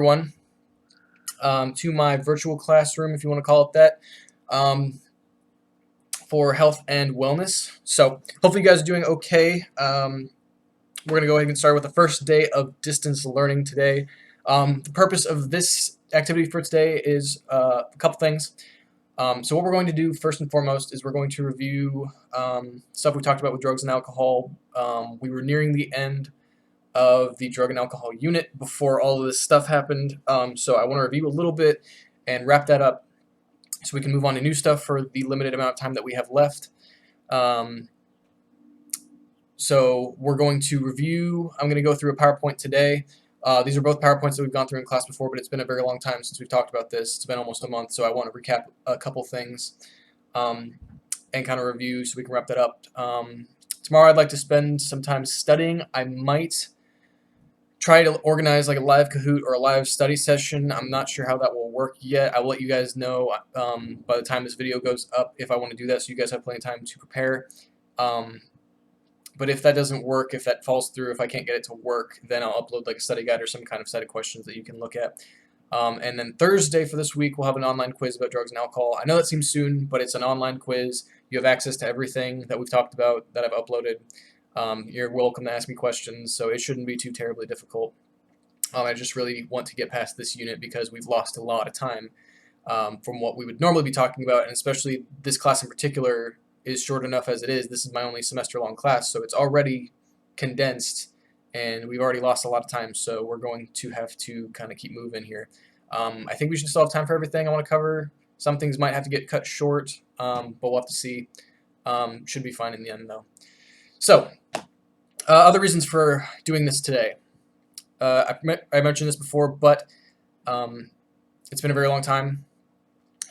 Everyone, to my virtual classroom, if you want to call it that, um, for health and wellness. So hopefully you guys are doing okay. We're going to go ahead and start with the first day of distance learning today. The purpose of this activity for today is a couple things. So what we're going to do first and foremost is we're going to review stuff we talked about with drugs and alcohol. We were nearing the end of the drug and alcohol unit before all of this stuff happened. So I want to review a little bit and wrap that up so we can move on to new stuff for the limited amount of time that we have left. So we're going to review, I'm going to go through a PowerPoint today. These are both PowerPoints that we've gone through in class before, but it's been a very long time since we've talked about this. It's been almost a month, so I want to recap a couple things and kind of review so we can wrap that up. Tomorrow I'd like to spend some time studying. I might try to organize like a live Kahoot or a live study session. I'm not sure how that will work yet. I will let you guys know by the time this video goes up if I want to do that, so you guys have plenty of time to prepare. But if that doesn't work, if that falls through, if I can't get it to work, then I'll upload like a study guide or some kind of set of questions that you can look at. And then Thursday for this week, we'll have an online quiz about drugs and alcohol. I know that seems soon, but it's an online quiz. You have access to everything that we've talked about that I've uploaded. You're welcome to ask me questions, so it shouldn't be too terribly difficult. I just really want to get past this unit because we've lost a lot of time from what we would normally be talking about, and especially this class in particular is short enough as it is. This is my only semester-long class, so it's already condensed, and we've already lost a lot of time, so we're going to have to kind of keep moving here. I think we should still have time for everything I want to cover. Some things might have to get cut short, but we'll have to see. Should be fine in the end, though. So, other reasons for doing this today. I mentioned this before, but it's been a very long time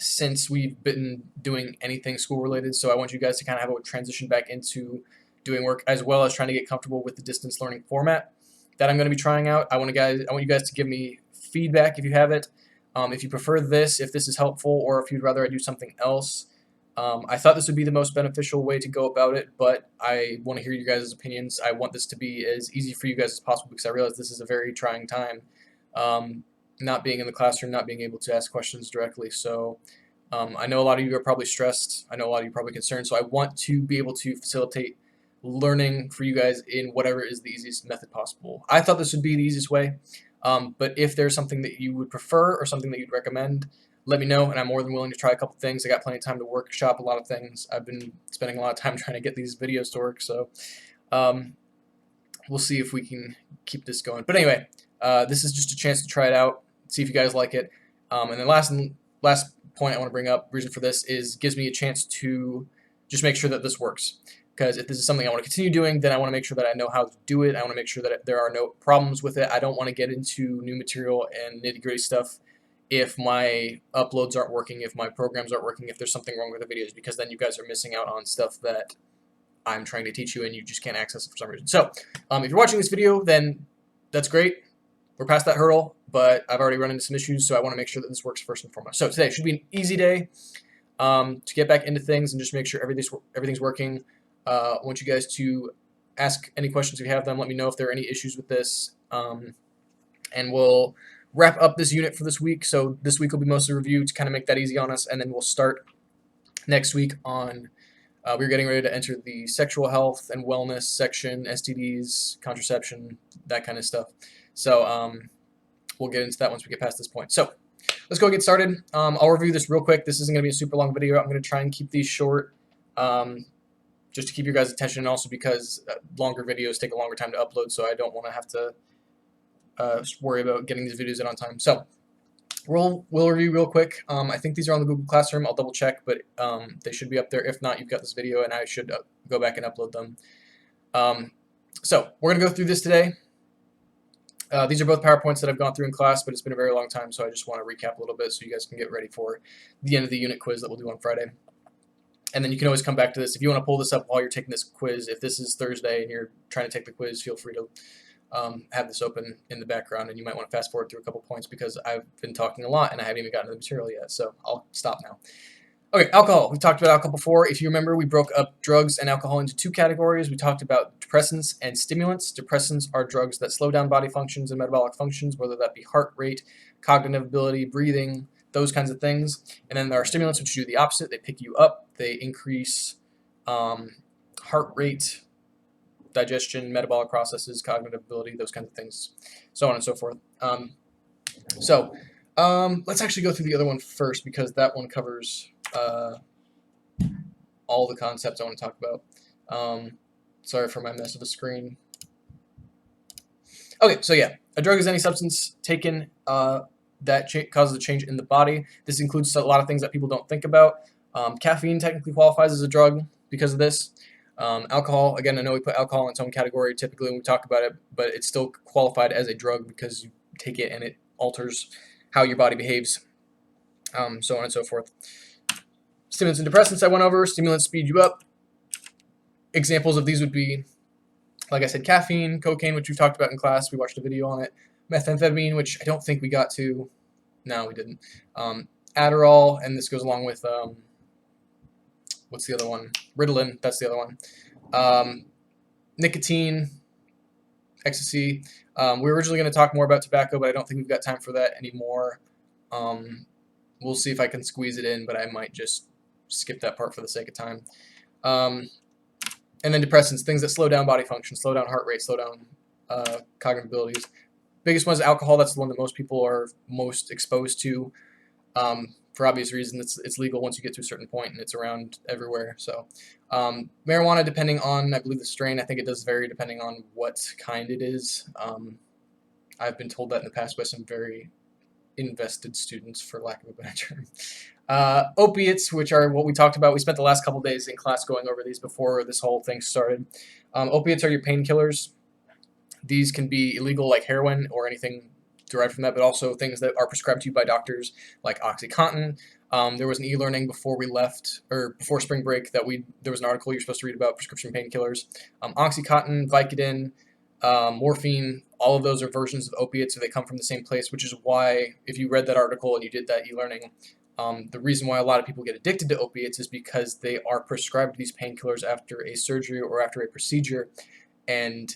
since we've been doing anything school related, so I want you guys to kind of have a transition back into doing work as well as trying to get comfortable with the distance learning format that I'm going to be trying out. I want you guys to give me feedback if you have it. If you prefer this, if this is helpful, or if you'd rather I do something else. I thought this would be the most beneficial way to go about it, but I want to hear you guys' opinions. I want this to be as easy for you guys as possible because I realize this is a very trying time, not being in the classroom, not being able to ask questions directly. So I know a lot of you are probably stressed. I know a lot of you are probably concerned. So I want to be able to facilitate learning for you guys in whatever is the easiest method possible. I thought this would be the easiest way, but if there's something that you would prefer or something that you'd recommend, let me know, and I'm more than willing to try a couple things. I got plenty of time to workshop a lot of things. I've been spending a lot of time trying to get these videos to work, so we'll see if we can keep this going. But anyway, this is just a chance to try it out, see if you guys like it. And then last point I want to bring up, reason for this, is gives me a chance to just make sure that this works. Because if this is something I want to continue doing, then I want to make sure that I know how to do it. I want to make sure that there are no problems with it. I don't want to get into new material and nitty-gritty stuff if my uploads aren't working, if my programs aren't working, if there's something wrong with the videos, because then you guys are missing out on stuff that I'm trying to teach you and you just can't access it for some reason. So if you're watching this video, then that's great. We're past that hurdle, but I've already run into some issues, so I want to make sure that this works first and foremost. So today should be an easy day to get back into things and just make sure everything's working. I want you guys to ask any questions if you have them. Let me know if there are any issues with this, and we'll wrap up this unit for this week. So this week will be mostly review to kind of make that easy on us, and then we'll start next week on we're getting ready to enter the sexual health and wellness section, STDs, contraception, that kind of stuff. So we'll get into that once we get past this point. So let's go get started. I'll review this real quick. This isn't going to be a super long video. I'm going to try and keep these short just to keep your guys' attention, and also because longer videos take a longer time to upload, so I don't want to have to worry about getting these videos in on time. So we'll review real quick. I think these are on the Google Classroom. I'll double check, but they should be up there. If not, you've got this video, and I should go back and upload them. So we're going to go through this today. These are both PowerPoints that I've gone through in class, but it's been a very long time, so I just want to recap a little bit so you guys can get ready for the end of the unit quiz that we'll do on Friday. And then you can always come back to this. If you want to pull this up while you're taking this quiz, if this is Thursday and you're trying to take the quiz, feel free to have this open in the background, and you might want to fast forward through a couple points because I've been talking a lot and I haven't even gotten to the material yet, so I'll stop now. Okay, alcohol. We talked about alcohol before. If you remember, we broke up drugs and alcohol into two categories. We talked about depressants and stimulants. Depressants are drugs that slow down body functions and metabolic functions, whether that be heart rate, cognitive ability, breathing, those kinds of things. And then there are stimulants, which do the opposite. They pick you up. They increase um, heart rate, digestion, metabolic processes, cognitive ability, those kinds of things, so on and so forth. So let's actually go through the other one first because that one covers all the concepts I want to talk about. Sorry for my mess of a screen. Okay, so yeah, a drug is any substance taken that causes a change in the body. This includes a lot of things that people don't think about. Caffeine technically qualifies as a drug because of this. Alcohol, again, I know we put alcohol in its own category typically when we talk about it, but it's still qualified as a drug because you take it and it alters how your body behaves, so on and so forth. Stimulants and depressants I went over. Stimulants speed you up. Examples of these would be, like I said, caffeine, cocaine, which we've talked about in class. We watched a video on it. Methamphetamine, which I don't think we got to. No, we didn't. Adderall, and this goes along with, what's the other one? Ritalin, that's the other one. Nicotine, ecstasy. We were originally going to talk more about tobacco, but I don't think we've got time for that anymore. We'll see if I can squeeze it in, but I might just skip that part for the sake of time. And then depressants, things that slow down body function, slow down heart rate, slow down cognitive abilities. Biggest one is alcohol. That's the one that most people are most exposed to. For obvious reasons, it's legal once you get to a certain point, and it's around everywhere. So, marijuana, depending on, I believe, the strain, I think it does vary depending on what kind it is. I've been told that in the past by some very invested students, for lack of a better term. Opiates, which are what we talked about. We spent the last couple days in class going over these before this whole thing started. Opiates are your painkillers. These can be illegal, like heroin or anything derived from that, but also things that are prescribed to you by doctors, like OxyContin. There was an e-learning before we left, or before spring break, that there was an article you're supposed to read about prescription painkillers. OxyContin, Vicodin, morphine, all of those are versions of opiates, so they come from the same place, which is why, if you read that article and you did that e-learning, the reason why a lot of people get addicted to opiates is because they are prescribed these painkillers after a surgery or after a procedure, and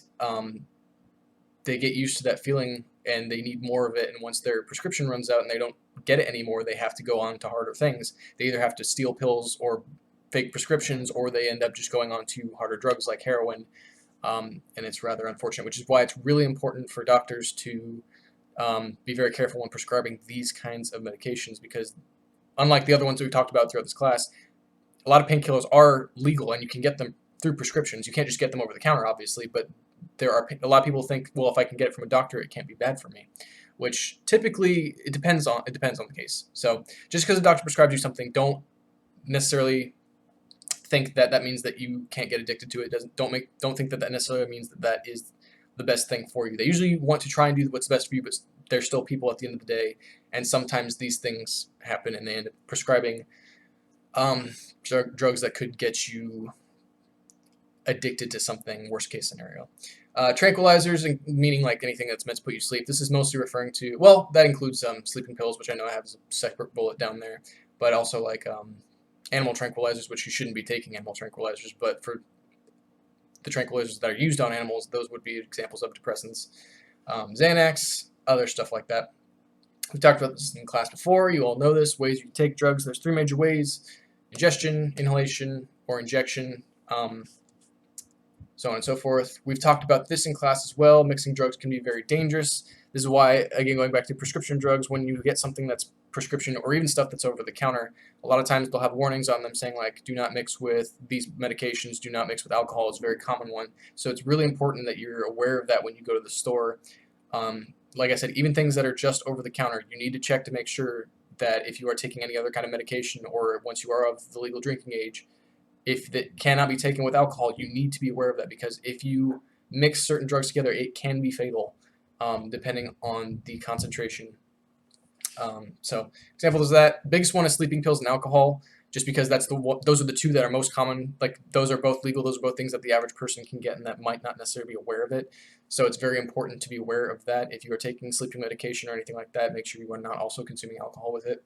they get used to that feeling and they need more of it, and once their prescription runs out and they don't get it anymore, they have to go on to harder things. They either have to steal pills or fake prescriptions, or they end up just going on to harder drugs like heroin, and it's rather unfortunate, which is why it's really important for doctors to be very careful when prescribing these kinds of medications, because unlike the other ones that we talked about throughout this class, a lot of painkillers are legal and you can get them through prescriptions. You can't just get them over the counter, obviously, but there are a lot of people think, well, if I can get it from a doctor, it can't be bad for me, which typically it depends on the case. So just because a doctor prescribes you something, don't necessarily think that that means that you can't get addicted to it. Don't think that that necessarily means that that is the best thing for you. They usually want to try and do what's best for you, but they're still people at the end of the day, and sometimes these things happen, and they end up prescribing drugs that could get you addicted to something, worst case scenario. Tranquilizers, meaning like anything that's meant to put you to sleep. This is mostly referring to, well, that includes sleeping pills, which I know I have as a separate bullet down there, but also like animal tranquilizers, which you shouldn't be taking animal tranquilizers, but for the tranquilizers that are used on animals, those would be examples of depressants. Xanax, other stuff like that. We talked about this in class before. You all know this. Ways you take drugs. There's three major ways: ingestion, inhalation, or injection, so on and so forth. We've talked about this in class as well. Mixing drugs can be very dangerous. This is why, again, going back to prescription drugs, when you get something that's prescription or even stuff that's over the counter, a lot of times they'll have warnings on them saying, like, do not mix with these medications, do not mix with alcohol. It's a very common one. So it's really important that you're aware of that when you go to the store. Like I said, even things that are just over the counter, you need to check to make sure that if you are taking any other kind of medication, or once you are of the legal drinking age, if it cannot be taken with alcohol, you need to be aware of that, because if you mix certain drugs together, it can be fatal, depending on the concentration. So examples of that, biggest one is sleeping pills and alcohol, just because those are the two that are most common. Like, those are both legal. Those are both things that the average person can get and that might not necessarily be aware of it. So it's very important to be aware of that. If you are taking sleeping medication or anything like that, make sure you are not also consuming alcohol with it.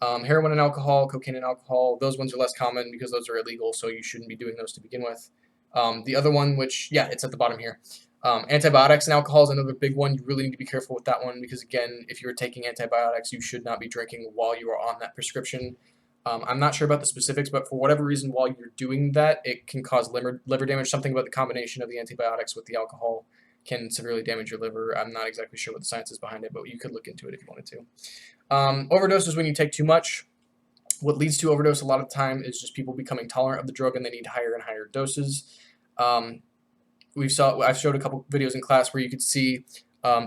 Heroin and alcohol, cocaine and alcohol, those ones are less common because those are illegal, so you shouldn't be doing those to begin with. The other one, which, yeah, it's at the bottom here. Antibiotics and alcohol is another big one. You really need to be careful with that one because, again, if you're taking antibiotics, you should not be drinking while you are on that prescription. I'm not sure about the specifics, but for whatever reason, while you're doing that, it can cause liver damage. Something about the combination of the antibiotics with the alcohol can severely damage your liver. I'm not exactly sure what the science is behind it, but you could look into it if you wanted to. Overdose is when you take too much. What leads to overdose a lot of the time is just people becoming tolerant of the drug and they need higher and higher doses. I've showed a couple videos in class where you could see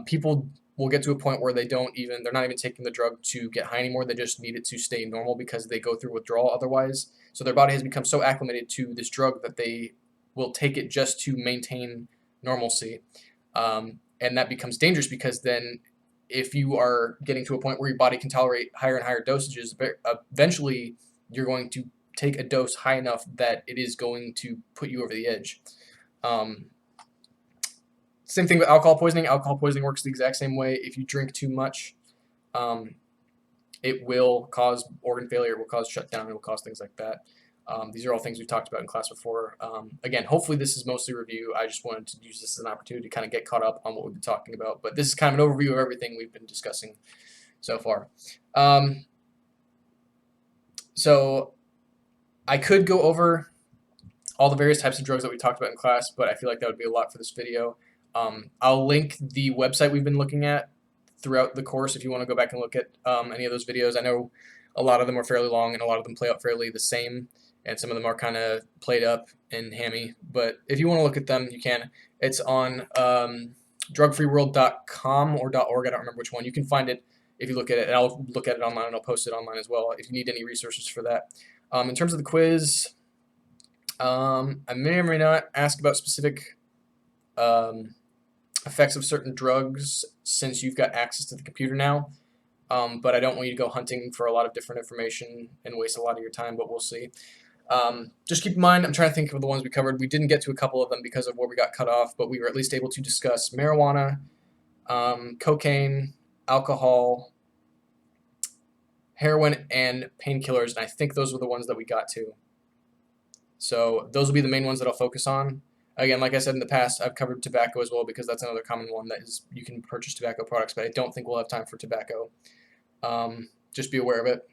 people will get to a point where they're not even taking the drug to get high anymore. They just need it to stay normal because they go through withdrawal otherwise. So their body has become so acclimated to this drug that they will take it just to maintain normalcy. And that becomes dangerous because then if you are getting to a point where your body can tolerate higher and higher dosages, eventually you're going to take a dose high enough that it is going to put you over the edge. Same thing with alcohol poisoning. Alcohol poisoning works the exact same way. If you drink too much, it will cause organ failure, it will cause shutdown, it will cause things like that. These are all things we've talked about in class before. Again, hopefully this is mostly review. I just wanted to use this as an opportunity to kind of get caught up on what we've been talking about. But this is kind of an overview of everything we've been discussing so far. So I could go over all the various types of drugs that we talked about in class, but I feel like that would be a lot for this video. I'll link the website we've been looking at throughout the course if you want to go back and look at any of those videos. I know a lot of them are fairly long and a lot of them play out fairly the same, and some of them are kind of played up and hammy, but if you want to look at them, you can. It's on drugfreeworld.com or .org, I don't remember which one. You can find it if you look at it, and I'll look at it online and I'll post it online as well if you need any resources for that. In terms of the quiz, I may or may not ask about specific effects of certain drugs since you've got access to the computer now, but I don't want you to go hunting for a lot of different information and waste a lot of your time, but we'll see. Just keep in mind, I'm trying to think of the ones we covered. We didn't get to a couple of them because of where we got cut off, but we were at least able to discuss marijuana, cocaine, alcohol, heroin, and painkillers, and I think those were the ones that we got to. So those will be the main ones that I'll focus on. Again, like I said in the past, I've covered tobacco as well because that's another common one that is you can purchase tobacco products, but I don't think we'll have time for tobacco. Just be aware of it.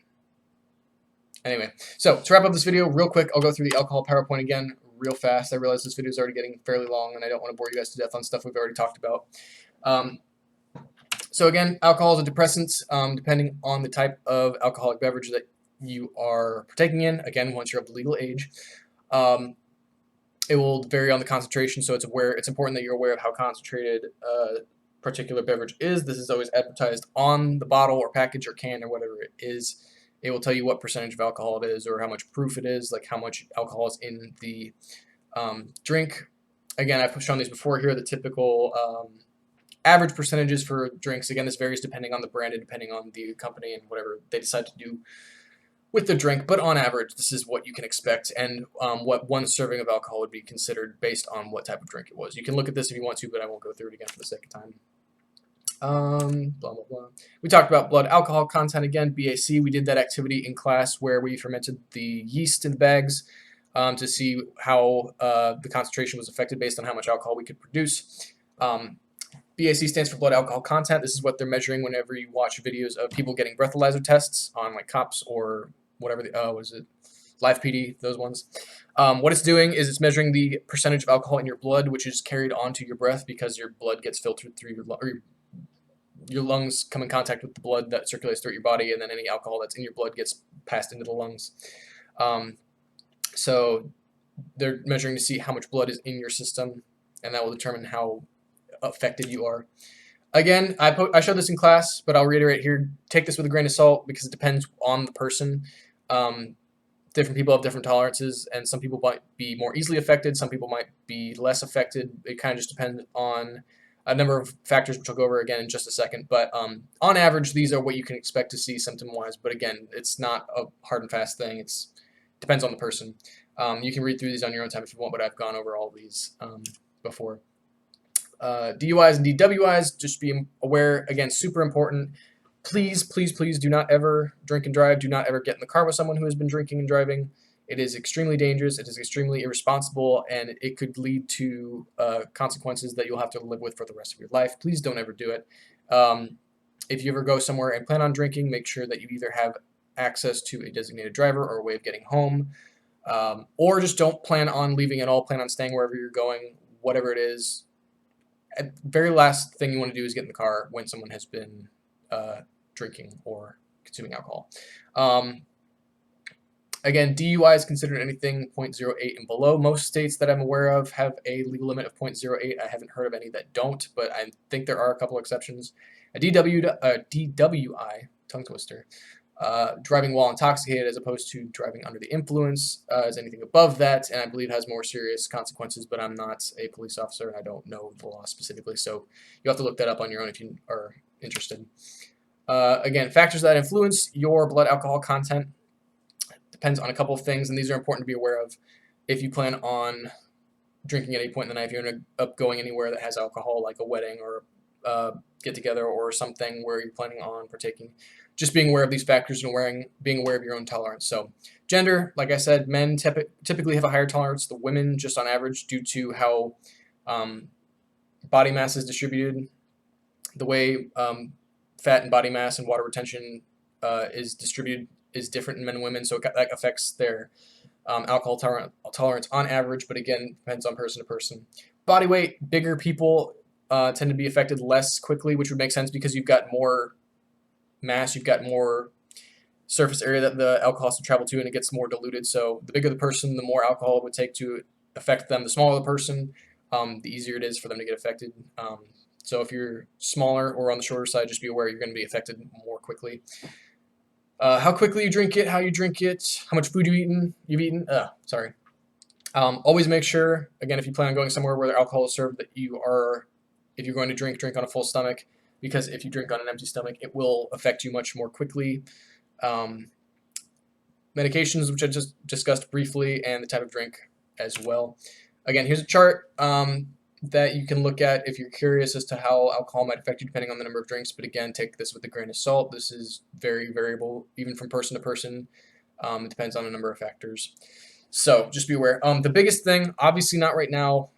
Anyway, so to wrap up this video real quick, I'll go through the alcohol PowerPoint again real fast. I realize this video is already getting fairly long and I don't want to bore you guys to death on stuff we've already talked about. So again, alcohol is a depressant, depending on the type of alcoholic beverage that you are partaking in. Again, once you're of the legal age. It will vary on the concentration, so it's important that you're aware of how concentrated a particular beverage is. This is always advertised on the bottle or package or can or whatever it is. It will tell you what percentage of alcohol it is or how much proof it is, like how much alcohol is in the drink. Again, I've shown these before here, the typical average percentages for drinks. Again, this varies depending on the brand and depending on the company and whatever they decide to do with the drink, but on average, this is what you can expect and what one serving of alcohol would be considered based on what type of drink it was. You can look at this if you want to, but I won't go through it again for the sake of time. Blah, blah, blah. We talked about blood alcohol content again, BAC. We did that activity in class where we fermented the yeast in the bags to see how the concentration was affected based on how much alcohol we could produce. BAC stands for blood alcohol content. This is what they're measuring whenever you watch videos of people getting breathalyzer tests on like cops or whatever, was it Live PD, those ones. What it's doing is it's measuring the percentage of alcohol in your blood, which is carried onto your breath because your blood gets filtered through your lungs come in contact with the blood that circulates throughout your body, and then any alcohol that's in your blood gets passed into the lungs. So they're measuring to see how much blood is in your system, and that will determine how affected you are. Again, I showed this in class, but I'll reiterate here, take this with a grain of salt because it depends on the person. Different people have different tolerances, and some people might be more easily affected, some people might be less affected. It kind of just depends on a number of factors, which I'll go over again in just a second. But on average, these are what you can expect to see symptom-wise. But again, it's not a hard and fast thing. It depends on the person. You can read through these on your own time if you want, but I've gone over all these before. DUIs and DWIs, just be aware, again, super important. Please, please, please do not ever drink and drive. Do not ever get in the car with someone who has been drinking and driving. It is extremely dangerous. It is extremely irresponsible, and it could lead to consequences that you'll have to live with for the rest of your life. Please don't ever do it. If you ever go somewhere and plan on drinking, make sure that you either have access to a designated driver or a way of getting home, or just don't plan on leaving at all. Plan on staying wherever you're going, whatever it is. At the very last thing you want to do is get in the car when someone has been drinking or consuming alcohol. Again, DUI is considered anything 0.08 and below. Most states that I'm aware of have a legal limit of 0.08. I haven't heard of any that don't, but I think there are a couple exceptions. A DWI, tongue twister, driving while intoxicated as opposed to driving under the influence is anything above that, and I believe has more serious consequences, but I'm not a police officer and I don't know the law specifically, so you'll have to look that up on your own if you are interested. Again, factors that influence your blood alcohol content depends on a couple of things, and these are important to be aware of if you plan on drinking at any point in the night. If you're going to up going anywhere that has alcohol, like a wedding or get together or something where you're planning on partaking, just being aware of these factors and being aware of your own tolerance. So gender, like I said, men typically have a higher tolerance than women, just on average, due to how body mass is distributed, the way fat and body mass and water retention is distributed is different in men and women, so that affects their alcohol tolerance on average, but again, depends on person to person. Body weight, bigger people tend to be affected less quickly, which would make sense because you've got more mass, you've got more surface area that the alcohol has to travel to, and it gets more diluted. So the bigger the person, the more alcohol it would take to affect them. The smaller the person, the easier it is for them to get affected. So if you're smaller or on the shorter side, just be aware you're going to be affected more quickly. How quickly you drink it, how you drink it, how much food you've eaten. Always make sure, again, if you plan on going somewhere where alcohol is served, that if you're going to drink on a full stomach, because if you drink on an empty stomach, it will affect you much more quickly. Medications, which I just discussed briefly, and the type of drink as well. Again, here's a chart that you can look at if you're curious as to how alcohol might affect you depending on the number of drinks, but again, take this with a grain of salt. This is very variable, even from person to person. It depends on a number of factors. So just be aware. The biggest thing, obviously not right now,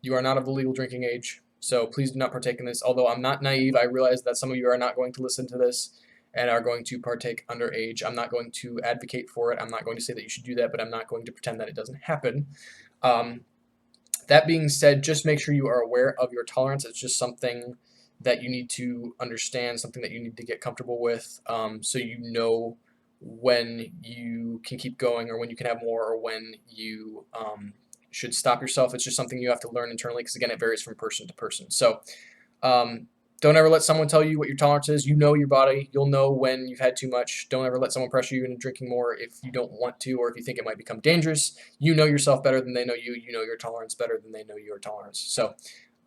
you are not of the legal drinking age, so please do not partake in this. Although I'm not naive, I realize that some of you are not going to listen to this and are going to partake underage. I'm not going to advocate for it. I'm not going to say that you should do that, but I'm not going to pretend that it doesn't happen. That being said, just make sure you are aware of your tolerance. It's just something that you need to understand, something that you need to get comfortable with, so you know when you can keep going or when you can have more or when you should stop yourself. It's just something you have to learn internally because, again, it varies from person to person. So don't ever let someone tell you what your tolerance is. You know your body. You'll know when you've had too much. Don't ever let someone pressure you into drinking more if you don't want to or if you think it might become dangerous. You know yourself better than they know you. You know your tolerance better than they know your tolerance. So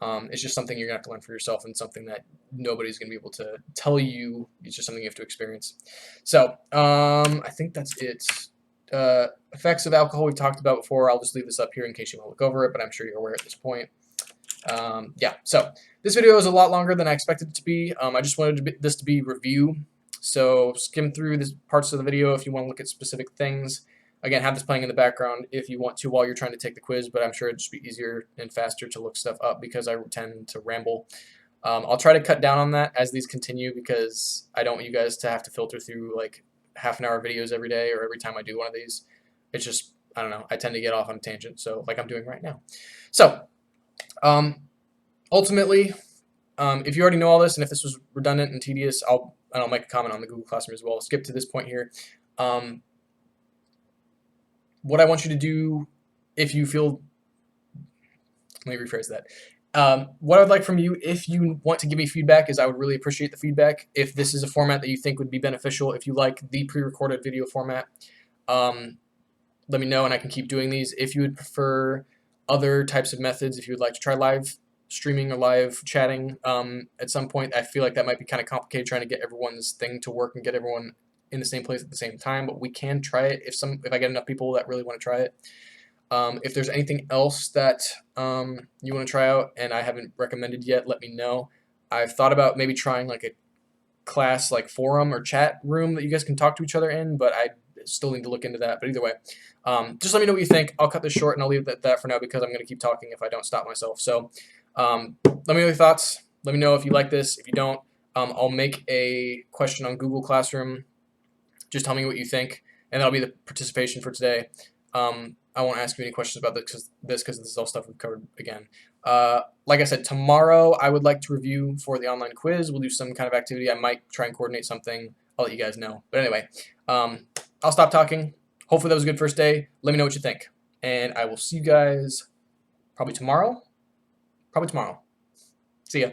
it's just something you're going to have to learn for yourself and something that nobody's going to be able to tell you. It's just something you have to experience. So I think that's it. Effects of alcohol we've talked about before. I'll just leave this up here in case you want to look over it, but I'm sure you're aware at this point. So this video is a lot longer than I expected it to be. I just wanted this to be review, so skim through these parts of the video if you want to look at specific things. Again, have this playing in the background if you want to while you're trying to take the quiz, but I'm sure it'd just be easier and faster to look stuff up because I tend to ramble. I'll try to cut down on that as these continue because I don't want you guys to have to filter through like half-an-hour videos every day or every time I do one of these. It's just, I don't know, I tend to get off on a tangent, so like I'm doing right now. So ultimately, if you already know all this, and if this was redundant and tedious, I'll make a comment on the Google Classroom as well. Skip to this point here. What I want you to do, if you feel, let me rephrase that. What I would like from you, if you want to give me feedback, is I would really appreciate the feedback. If this is a format that you think would be beneficial, if you like the pre-recorded video format, let me know and I can keep doing these. If you would prefer other types of methods, if you would like to try live streaming or live chatting at some point, I feel like that might be kind of complicated trying to get everyone's thing to work and get everyone in the same place at the same time, but we can try it if I get enough people that really want to try it. If there's anything else that you want to try out and I haven't recommended yet, let me know. I've thought about maybe trying like class like forum or chat room that you guys can talk to each other in, but I still need to look into that. But either way, just let me know what you think. I'll cut this short and I'll leave it at that for now because I'm going to keep talking if I don't stop myself. So let me know your thoughts. Let me know if you like this. If you don't, I'll make a question on Google Classroom. Just tell me what you think, and that'll be the participation for today. I won't ask you any questions about this because this is all stuff we've covered again. Like I said, tomorrow I would like to review for the online quiz. We'll do some kind of activity. I might try and coordinate something. I'll let you guys know. But anyway, I'll stop talking. Hopefully that was a good first day. Let me know what you think. And I will see you guys probably tomorrow. See ya.